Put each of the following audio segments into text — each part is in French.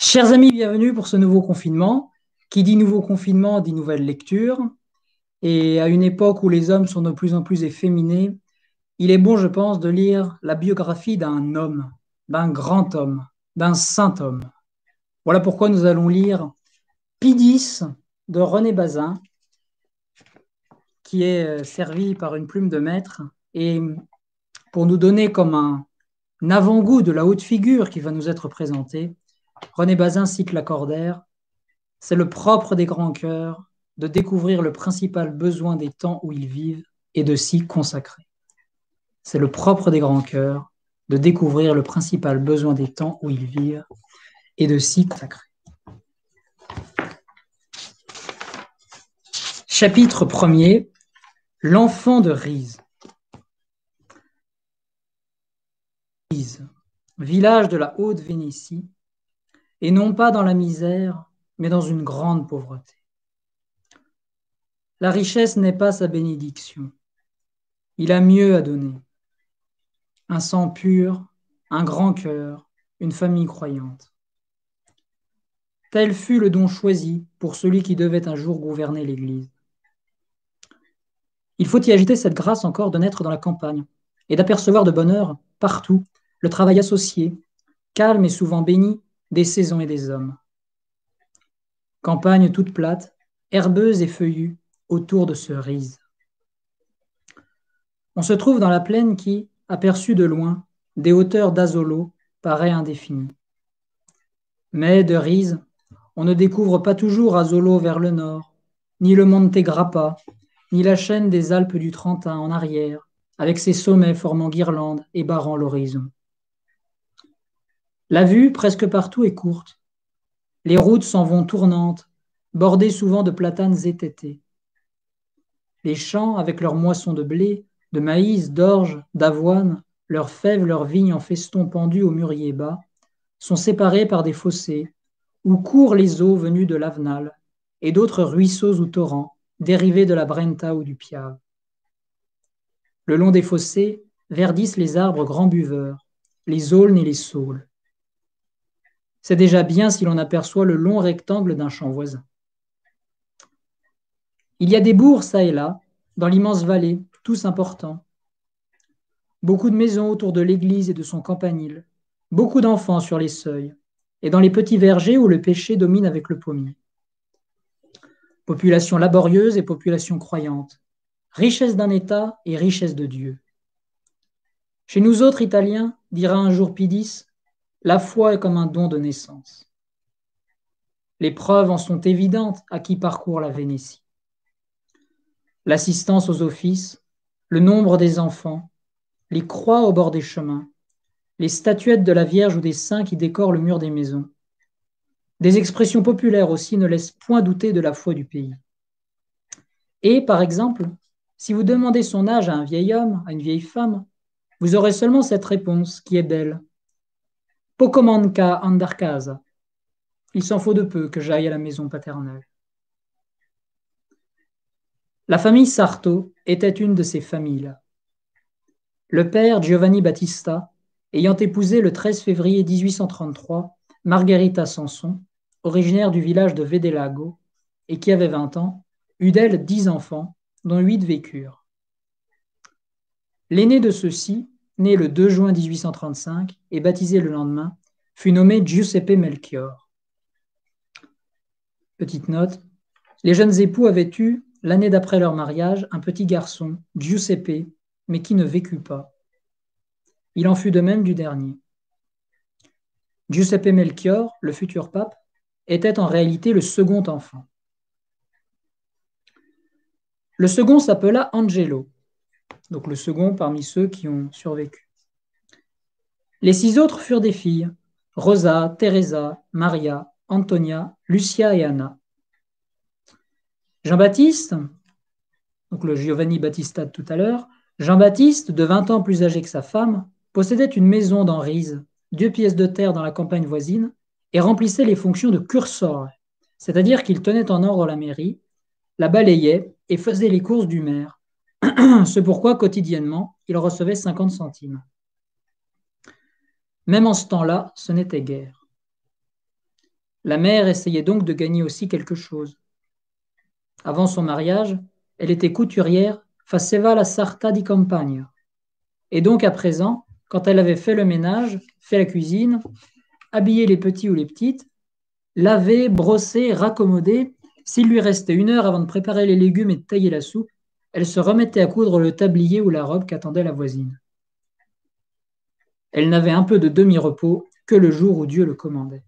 Chers amis, bienvenue pour ce nouveau confinement. Qui dit nouveau confinement dit nouvelle lecture. Et à une époque où les hommes sont de plus en plus efféminés, il est bon, je pense, de lire la biographie d'un homme, d'un grand homme, d'un saint homme. Voilà pourquoi nous allons lire Pie X de René Bazin, qui est servi par une plume de maître. Et pour nous donner comme un avant-goût de la haute figure qui va nous être présentée, René Bazin cite Lacordaire. C'est le propre des grands cœurs de découvrir le principal besoin des temps où ils vivent et de s'y consacrer. C'est le propre des grands cœurs de découvrir le principal besoin des temps où ils vivent et de s'y consacrer. Chapitre 1er. L'enfant de Rise. Rise, village de la Haute-Vénétie, et non pas dans la misère, mais dans une grande pauvreté. La richesse n'est pas sa bénédiction. Il a mieux à donner. Un sang pur, un grand cœur, une famille croyante. Tel fut le don choisi pour celui qui devait un jour gouverner l'Église. Il faut y ajouter cette grâce encore de naître dans la campagne et d'apercevoir de bonne heure, partout, le travail associé, calme et souvent béni, des saisons et des hommes. Campagne toute plate, herbeuse et feuillue, autour de ce Rise. On se trouve dans la plaine qui, aperçue de loin, des hauteurs d'Azolo, paraît indéfinie. Mais de Rise, on ne découvre pas toujours Azolo vers le nord, ni le Monte Grappa, ni la chaîne des Alpes du Trentin en arrière, avec ses sommets formant guirlandes et barrant l'horizon. La vue, presque partout, est courte. Les routes s'en vont tournantes, bordées souvent de platanes étêtés. Les champs, avec leurs moissons de blé, de maïs, d'orge, d'avoine, leurs fèves, leurs vignes en festons pendus aux mûriers bas, sont séparés par des fossés, où courent les eaux venues de l'Avenal et d'autres ruisseaux ou torrents dérivés de la Brenta ou du Piave. Le long des fossés verdissent les arbres grands buveurs, les aulnes et les saules. C'est déjà bien si l'on aperçoit le long rectangle d'un champ voisin. Il y a des bourgs çà et là, dans l'immense vallée, tous importants. Beaucoup de maisons autour de l'église et de son campanile, beaucoup d'enfants sur les seuils, et dans les petits vergers où le pêcher domine avec le pommier. Population laborieuse et population croyante, richesse d'un État et richesse de Dieu. Chez nous autres Italiens, dira un jour Pie X, la foi est comme un don de naissance. Les preuves en sont évidentes à qui parcourt la Vénétie. L'assistance aux offices, le nombre des enfants, les croix au bord des chemins, les statuettes de la Vierge ou des saints qui décorent le mur des maisons. Des expressions populaires aussi ne laissent point douter de la foi du pays. Et, par exemple, si vous demandez son âge à un vieil homme, à une vieille femme, vous aurez seulement cette réponse qui est belle. Poco manca andar casa. Il s'en faut de peu que j'aille à la maison paternelle. La famille Sarto était une de ces familles-là. Le père Giovanni Battista, ayant épousé le 13 février 1833 Margherita Sanson, originaire du village de Vedelago, et qui avait 20 ans, eut d'elle 10 enfants, dont 8 vécurent. L'aîné de ceux-ci, né le 2 juin 1835 et baptisé le lendemain, fut nommé Giuseppe Melchior. Petite note, les jeunes époux avaient eu, l'année d'après leur mariage, un petit garçon, Giuseppe, mais qui ne vécut pas. Il en fut de même du dernier. Giuseppe Melchior, le futur pape, était en réalité le second enfant. Le second s'appela Angelo, donc le second parmi ceux qui ont survécu. Les 6 autres furent des filles, Rosa, Teresa, Maria, Antonia, Lucia et Anna. Jean-Baptiste, donc le Giovanni Battista de tout à l'heure, Jean-Baptiste, de 20 ans plus âgé que sa femme, possédait une maison dans Rise, 2 pièces de terre dans la campagne voisine, et remplissait les fonctions de cursore, c'est-à-dire qu'il tenait en ordre la mairie, la balayait et faisait les courses du maire, ce pourquoi quotidiennement il recevait 50 centimes. Même en ce temps-là, ce n'était guère. La mère essayait donc de gagner aussi quelque chose. Avant son mariage, elle était couturière, faceva la sarta di campagna. Et donc à présent, quand elle avait fait le ménage, fait la cuisine, habillé les petits ou les petites, lavé, brossé, raccommodé, s'il lui restait 1 heure avant de préparer les légumes et de tailler la soupe, elle se remettait à coudre le tablier ou la robe qu'attendait la voisine. Elle n'avait un peu de demi-repos que le jour où Dieu le commandait.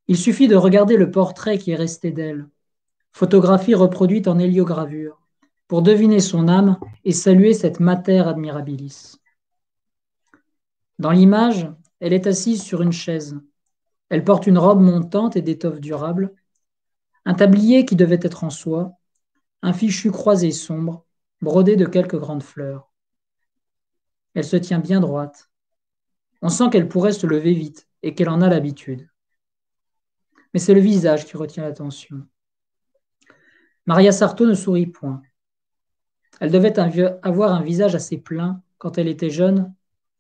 Il suffit de regarder le portrait qui est resté d'elle, photographie reproduite en héliogravure, pour deviner son âme et saluer cette mater admirabilis. Dans l'image, elle est assise sur une chaise. Elle porte une robe montante et d'étoffe durable, un tablier qui devait être en soie, un fichu croisé sombre, brodé de quelques grandes fleurs. Elle se tient bien droite. On sent qu'elle pourrait se lever vite et qu'elle en a l'habitude. Mais c'est le visage qui retient l'attention. Maria Sarto ne sourit point. Elle devait avoir un visage assez plein quand elle était jeune,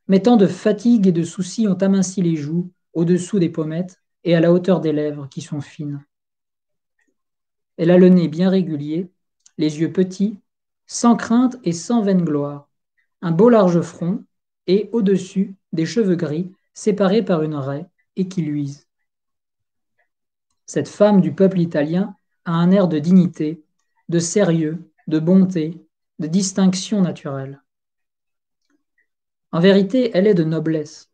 mais tant de fatigue et de soucis ont aminci les joues au-dessous des pommettes et à la hauteur des lèvres qui sont fines. Elle a le nez bien régulier, les yeux petits, sans crainte et sans vaine gloire, un beau large front et, au-dessus, des cheveux gris séparés par une raie et qui luisent. Cette femme du peuple italien a un air de dignité, de sérieux, de bonté, de distinction naturelle. En vérité, elle est de noblesse.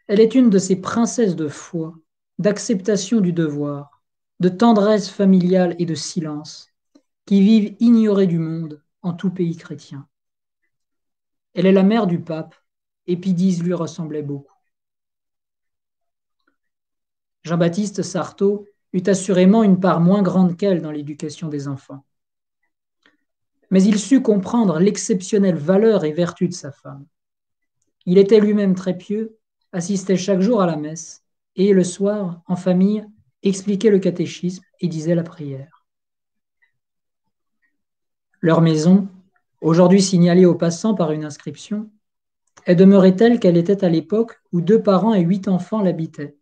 Elle est une de ces princesses de foi, d'acceptation du devoir, de tendresse familiale et de silence, qui vivent ignorées du monde en tout pays chrétien. Elle est la mère du pape, et Pidise lui ressemblait beaucoup. Jean-Baptiste Sarto eut assurément une part moins grande qu'elle dans l'éducation des enfants. Mais il sut comprendre l'exceptionnelle valeur et vertu de sa femme. Il était lui-même très pieux, assistait chaque jour à la messe, et le soir, en famille, expliquait le catéchisme et disait la prière. Leur maison, aujourd'hui signalée aux passants par une inscription, est demeurée telle qu'elle était à l'époque où 2 parents et 8 enfants l'habitaient.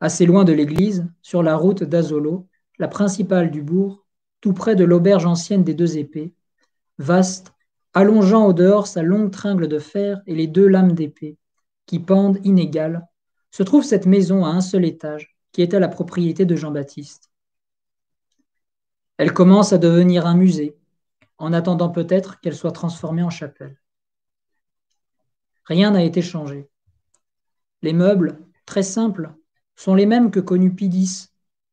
Assez loin de l'église, sur la route d'Asolo, la principale du bourg, tout près de l'auberge ancienne des 2 épées, vaste, allongeant au dehors sa longue tringle de fer et les 2 lames d'épée, qui pendent inégales, se trouve cette maison à un seul étage, qui était la propriété de Jean-Baptiste. Elle commence à devenir un musée, en attendant peut-être qu'elle soit transformée en chapelle. Rien n'a été changé. Les meubles, très simples, sont les mêmes que connut Pidis,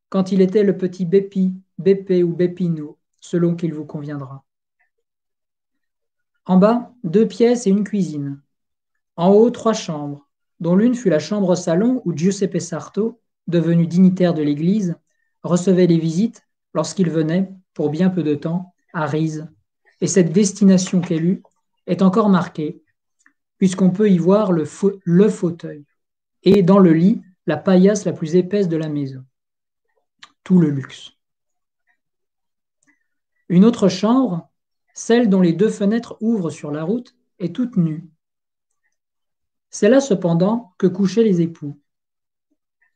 quand il était le petit Bepi, Beppe ou Beppino, selon qu'il vous conviendra. En bas, 2 pièces et une cuisine. En haut, 3 chambres, dont l'une fut la chambre-salon où Giuseppe Sarto, devenu dignitaire de l'église, recevait les visites lorsqu'il venait, pour bien peu de temps, à Rise, et cette destination qu'elle eut est encore marquée, puisqu'on peut y voir le fauteuil, et dans le lit, la paillasse la plus épaisse de la maison. Tout le luxe. Une autre chambre, celle dont les 2 fenêtres ouvrent sur la route, est toute nue. C'est là cependant que couchaient les époux.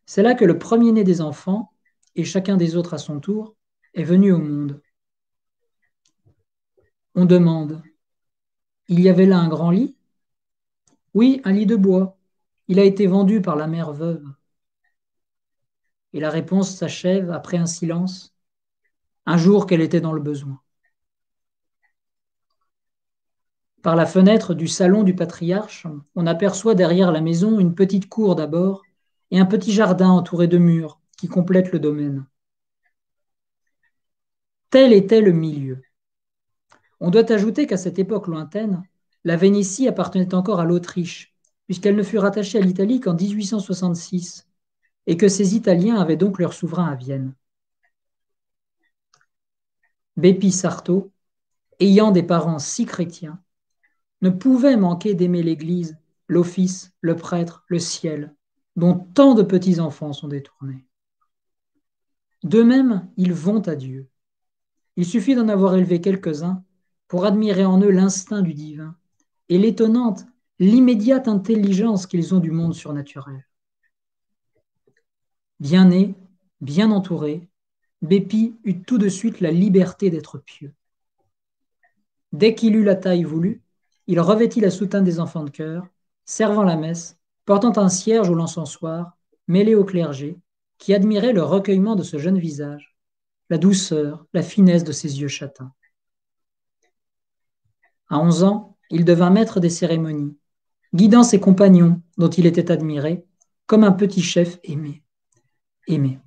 C'est là que le premier-né des enfants, et chacun des autres à son tour, est venu au monde. On demande, il y avait là un grand lit? Oui, un lit de bois. Il a été vendu par la mère veuve. Et la réponse s'achève après un silence, un jour qu'elle était dans le besoin. Par la fenêtre du salon du patriarche, on aperçoit derrière la maison une petite cour d'abord et un petit jardin entouré de murs qui complètent le domaine. Tel était le milieu. On doit ajouter qu'à cette époque lointaine, la Vénétie appartenait encore à l'Autriche, puisqu'elle ne fut rattachée à l'Italie qu'en 1866, et que ces Italiens avaient donc leur souverain à Vienne. Bepi Sarto, ayant des parents si chrétiens, ne pouvait manquer d'aimer l'Église, l'office, le prêtre, le ciel, dont tant de petits-enfants sont détournés. D'eux-mêmes, ils vont à Dieu. Il suffit d'en avoir élevé quelques-uns pour admirer en eux l'instinct du divin et l'étonnante, l'immédiate intelligence qu'ils ont du monde surnaturel. Bien né, bien entouré, Bépi eut tout de suite la liberté d'être pieux. Dès qu'il eut la taille voulue, il revêtit la soutane des enfants de chœur, servant la messe, portant un cierge ou l'encensoir, mêlé au clergé, qui admirait le recueillement de ce jeune visage, la douceur, la finesse de ses yeux châtains. À 11 ans, il devint maître des cérémonies, guidant ses compagnons, dont il était admiré, comme un petit chef aimé. Aimé.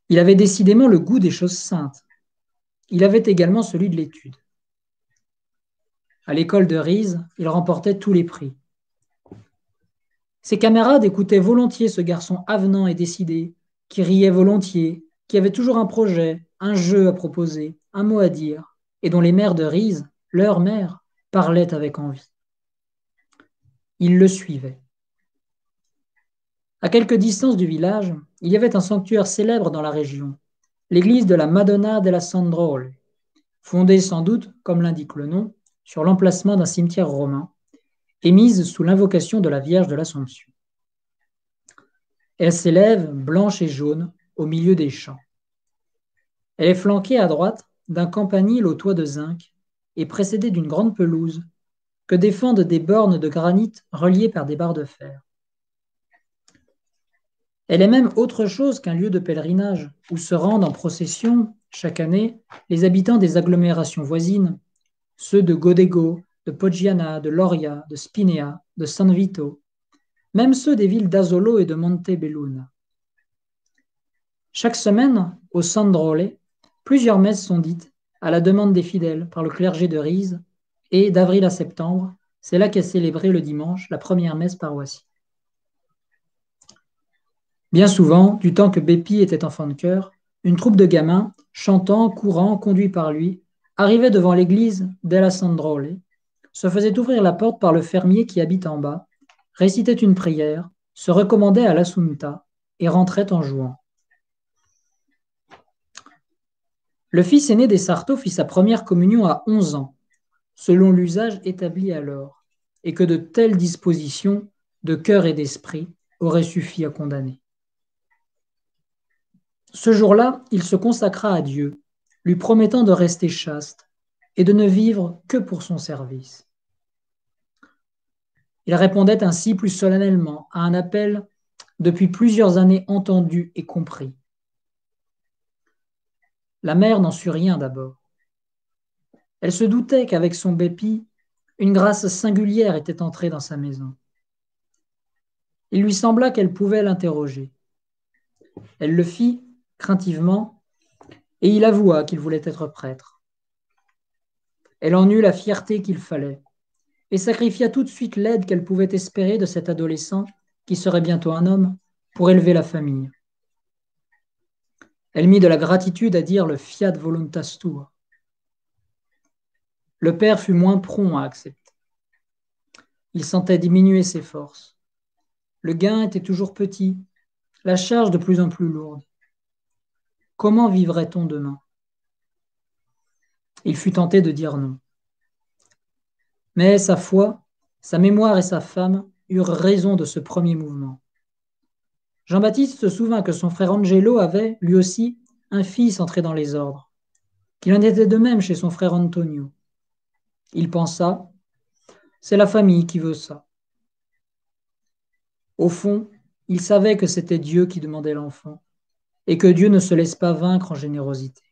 Il avait décidément le goût des choses saintes. Il avait également celui de l'étude. À l'école de Rize, il remportait tous les prix. Ses camarades écoutaient volontiers ce garçon avenant et décidé, qui riait volontiers, qui avait toujours un projet, un jeu à proposer, un mot à dire, et dont les mères de Rize, leur mère, parlaient avec envie. Ils le suivaient. À quelque distance du village, il y avait un sanctuaire célèbre dans la région, l'église de la Madonna della Sandrole, fondée sans doute, comme l'indique le nom, sur l'emplacement d'un cimetière romain, et mise sous l'invocation de la Vierge de l'Assomption. Elle s'élève, blanche et jaune, au milieu des champs. Elle est flanquée à droite d'un campanile au toit de zinc et précédée d'une grande pelouse que défendent des bornes de granit reliées par des barres de fer. Elle est même autre chose qu'un lieu de pèlerinage où se rendent en procession, chaque année, les habitants des agglomérations voisines, ceux de Godego, de Poggiana, de Loria, de Spinea, de San Vito, même ceux des villes d'Asolo et de Montebelluna. Chaque semaine, au Sandrole, plusieurs messes sont dites, à la demande des fidèles, par le clergé de Rize, et d'avril à septembre, c'est là qu'est célébrée le dimanche la première messe paroissiale. Bien souvent, du temps que Bépi était enfant de chœur, une troupe de gamins, chantant, courant, conduits par lui, arrivait devant l'église della Sandrole, se faisait ouvrir la porte par le fermier qui habite en bas, récitait une prière, se recommandait à l'Assunta et rentrait en jouant. Le fils aîné des Sarto fit sa première communion à 11 ans, selon l'usage établi alors, et que de telles dispositions, de cœur et d'esprit, auraient suffi à condamner. Ce jour-là, il se consacra à Dieu, lui promettant de rester chaste et de ne vivre que pour son service. Il répondait ainsi plus solennellement à un appel depuis plusieurs années entendu et compris. La mère n'en sut rien d'abord. Elle se doutait qu'avec son Bépi, une grâce singulière était entrée dans sa maison. Il lui sembla qu'elle pouvait l'interroger. Elle le fit, craintivement, et il avoua qu'il voulait être prêtre. Elle en eut la fierté qu'il fallait, et sacrifia tout de suite l'aide qu'elle pouvait espérer de cet adolescent, qui serait bientôt un homme, pour élever la famille. Elle mit de la gratitude à dire le fiat voluntas tua. Le père fut moins prompt à accepter. Il sentait diminuer ses forces. Le gain était toujours petit, la charge de plus en plus lourde. Comment vivrait-on demain? Il fut tenté de dire non. Mais sa foi, sa mémoire et sa femme eurent raison de ce premier mouvement. Jean-Baptiste se souvint que son frère Angelo avait, lui aussi, un fils entré dans les ordres, qu'il en était de même chez son frère Antonio. Il pensa, c'est la famille qui veut ça. Au fond, il savait que c'était Dieu qui demandait l'enfant, et que Dieu ne se laisse pas vaincre en générosité.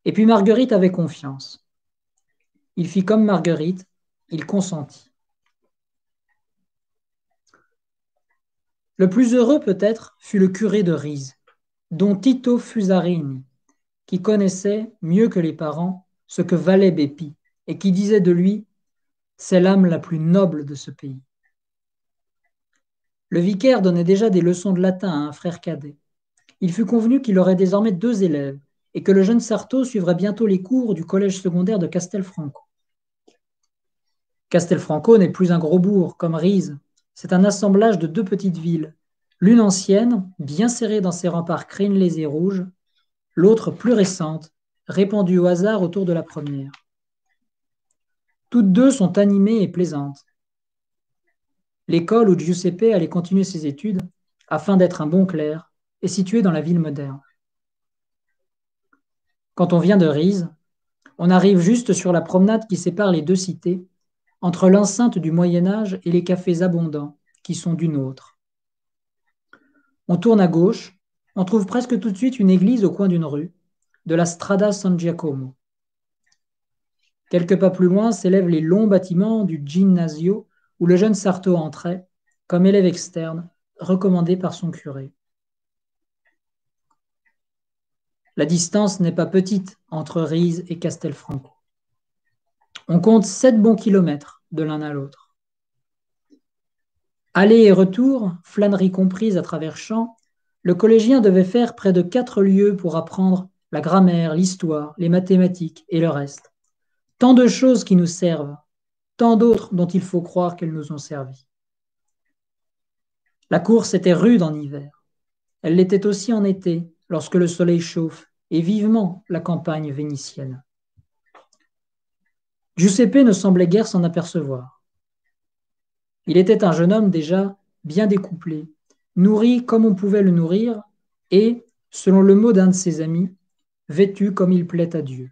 Et puis Marguerite avait confiance. Il fit comme Marguerite, il consentit. Le plus heureux peut-être fut le curé de Rize, dont Tito Fusarini, qui connaissait, mieux que les parents, ce que valait Bépi, et qui disait de lui « c'est l'âme la plus noble de ce pays ». Le vicaire donnait déjà des leçons de latin à un frère cadet. Il fut convenu qu'il aurait désormais 2 élèves, et que le jeune Sarto suivrait bientôt les cours du collège secondaire de Castelfranco. Castelfranco n'est plus un gros bourg, comme Rize. C'est un assemblage de 2 petites villes, l'une ancienne, bien serrée dans ses remparts crénelés et rouges, l'autre plus récente, répandue au hasard autour de la première. Toutes 2 sont animées et plaisantes. L'école où Giuseppe allait continuer ses études, afin d'être un bon clerc, est située dans la ville moderne. Quand on vient de Rize, on arrive juste sur la promenade qui sépare les deux cités, entre l'enceinte du Moyen Âge et les cafés abondants qui sont d'une autre. On tourne à gauche, on trouve presque tout de suite une église au coin d'une rue, de la Strada San Giacomo. Quelques pas plus loin s'élèvent les longs bâtiments du Ginnasio où le jeune Sarto entrait, comme élève externe, recommandé par son curé. La distance n'est pas petite entre Rize et Castelfranco. On compte 7 bons kilomètres de l'un à l'autre. Aller et retour, flânerie comprise à travers champs, le collégien devait faire près de 4 lieues pour apprendre la grammaire, l'histoire, les mathématiques et le reste. Tant de choses qui nous servent, tant d'autres dont il faut croire qu'elles nous ont servi. La course était rude en hiver. Elle l'était aussi en été, lorsque le soleil chauffe, et vivement la campagne vénitienne. Giuseppe ne semblait guère s'en apercevoir. Il était un jeune homme déjà bien découplé, nourri comme on pouvait le nourrir, et, selon le mot d'un de ses amis, vêtu comme il plaît à Dieu.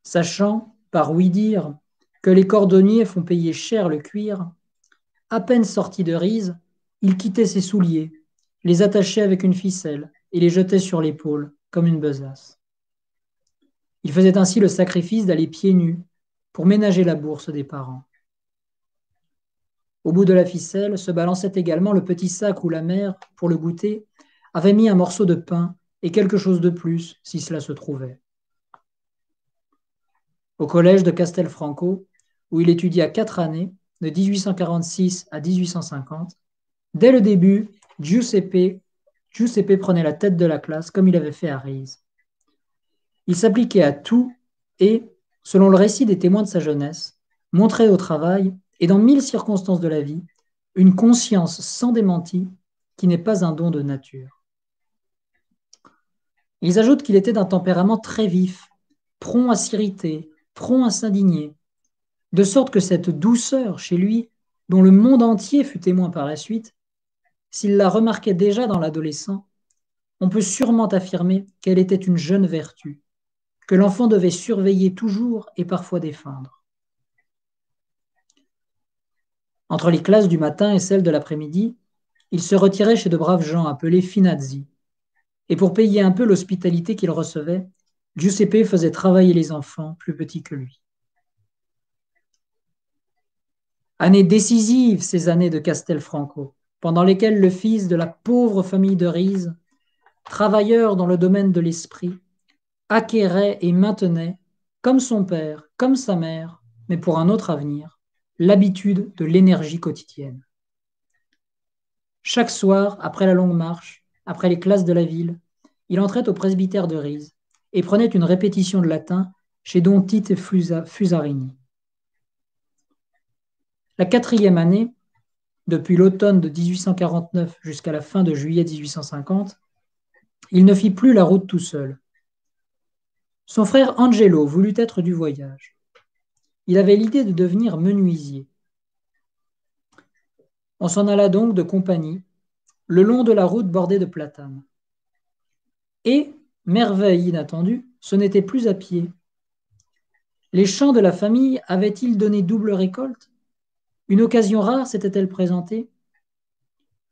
Sachant, par ouï-dire, que les cordonniers font payer cher le cuir, à peine sorti de Rize, il quittait ses souliers, les attachait avec une ficelle et les jetait sur l'épaule comme une besace. Il faisait ainsi le sacrifice d'aller pieds nus pour ménager la bourse des parents. Au bout de la ficelle se balançait également le petit sac où la mère, pour le goûter, avait mis un morceau de pain et quelque chose de plus si cela se trouvait. Au collège de Castelfranco, où il étudia 4 années, de 1846 à 1850, dès le début, Giuseppe prenait la tête de la classe comme il avait fait à Rize. Il s'appliquait à tout et, selon le récit des témoins de sa jeunesse, montrait au travail, et dans 1000 circonstances de la vie, une conscience sans démenti qui n'est pas un don de nature. Ils ajoutent qu'il était d'un tempérament très vif, prompt à s'irriter, prompt à s'indigner, de sorte que cette douceur chez lui, dont le monde entier fut témoin par la suite, s'il la remarquait déjà dans l'adolescent, on peut sûrement affirmer qu'elle était une jeune vertu, que l'enfant devait surveiller toujours et parfois défendre. Entre les classes du matin et celles de l'après-midi, il se retirait chez de braves gens appelés finazzi, et pour payer un peu l'hospitalité qu'il recevait, Giuseppe faisait travailler les enfants plus petits que lui. Années décisives, ces années de Castelfranco, pendant lesquelles le fils de la pauvre famille de Rize, travailleur dans le domaine de l'esprit, acquérait et maintenait, comme son père, comme sa mère, mais pour un autre avenir, l'habitude de l'énergie quotidienne. Chaque soir, après la longue marche, après les classes de la ville, il entrait au presbytère de Rize et prenait une répétition de latin chez Don Tite Fusarini. La 4e année, depuis l'automne de 1849 jusqu'à la fin de juillet 1850, il ne fit plus la route tout seul. Son frère Angelo voulut être du voyage. Il avait l'idée de devenir menuisier. On s'en alla donc de compagnie, le long de la route bordée de platanes. Et, merveille inattendue, ce n'était plus à pied. Les champs de la famille avaient-ils donné double récolte? Une occasion rare s'était-elle présentée?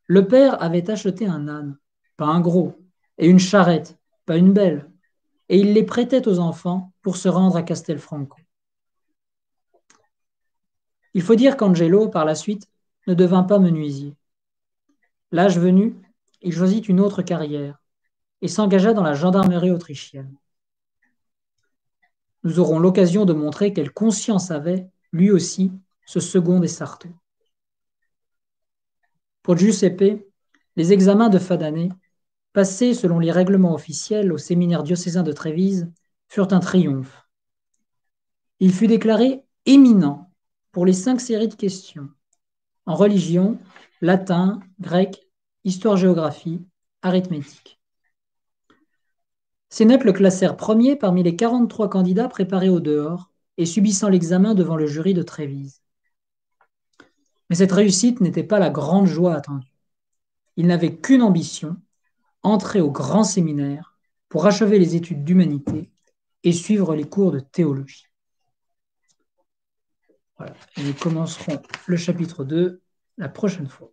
Le père avait acheté un âne, pas un gros, et une charrette, pas une belle, et il les prêtait aux enfants pour se rendre à Castelfranco. Il faut dire qu'Angelo, par la suite, ne devint pas menuisier. L'âge venu, il choisit une autre carrière et s'engagea dans la gendarmerie autrichienne. Nous aurons l'occasion de montrer quelle conscience avait, lui aussi, ce second des Sarto. Pour Giuseppe, les examens de fin d'année, passés selon les règlements officiels au séminaire diocésain de Trévise, furent un triomphe. Il fut déclaré éminent pour les 5 séries de questions en religion, latin, grec, histoire-géographie, arithmétique. Ses notes le classèrent premier parmi les 43 candidats préparés au dehors et subissant l'examen devant le jury de Trévise. Mais cette réussite n'était pas la grande joie attendue. Il n'avait qu'une ambition, entrer au grand séminaire pour achever les études d'humanité et suivre les cours de théologie. Voilà. Et nous commencerons le chapitre 2 la prochaine fois.